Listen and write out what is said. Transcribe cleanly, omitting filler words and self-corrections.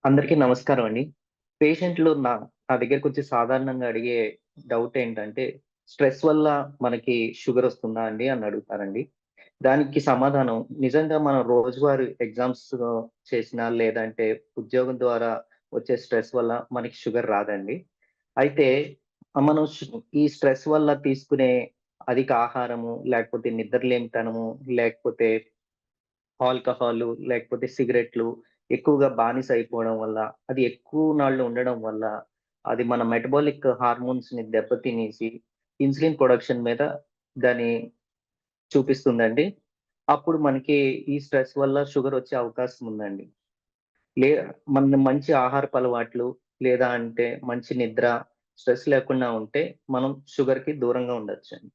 అందరికీ నమస్కారం అండి. పేషెంట్‌లు నా దగ్గరకొచ్చి సాధారణంగా అడిగే డౌట్ ఏంటంటే, స్ట్రెస్ వల్ల మనకి షుగరొస్తుందా అండి అని అడుగుతారండి. దానికి సమాధానం నిజంగా మనం రోజువారీ ఎగ్జామ్స్ చేసినా, లేదంటే ఉద్యోగం ద్వారా వచ్చే స్ట్రెస్ వల్ల మనకి షుగర్ రాదండి. అయితే మనం ఈ స్ట్రెస్ వల్ల తీసుకునే అధిక ఆహారము, లేకపోతే నిద్రలేమితనము, లేకపోతే ఆల్కహాలు, లేకపోతే సిగరెట్లు ఎక్కువగా బానిస అయిపోవడం వల్ల, అది ఎక్కువ నాళ్ళు ఉండడం వల్ల, అది మన మెటబాలిక్ హార్మోన్స్‌ని దెబ్బతినేసి, ఇన్సులిన్ ప్రొడక్షన్ మీద దాని చూపిస్తుందండి. అప్పుడు మనకి ఈ స్ట్రెస్ వల్ల షుగరొచ్చే అవకాశం ఉందండి. లే మన మంచి ఆహారపు అలవాట్లు, లేదా అంటే మంచి నిద్ర, స్ట్రెస్ లేకుండా ఉంటే మనం షుగర్‌కి దూరంగా ఉండొచ్చండి.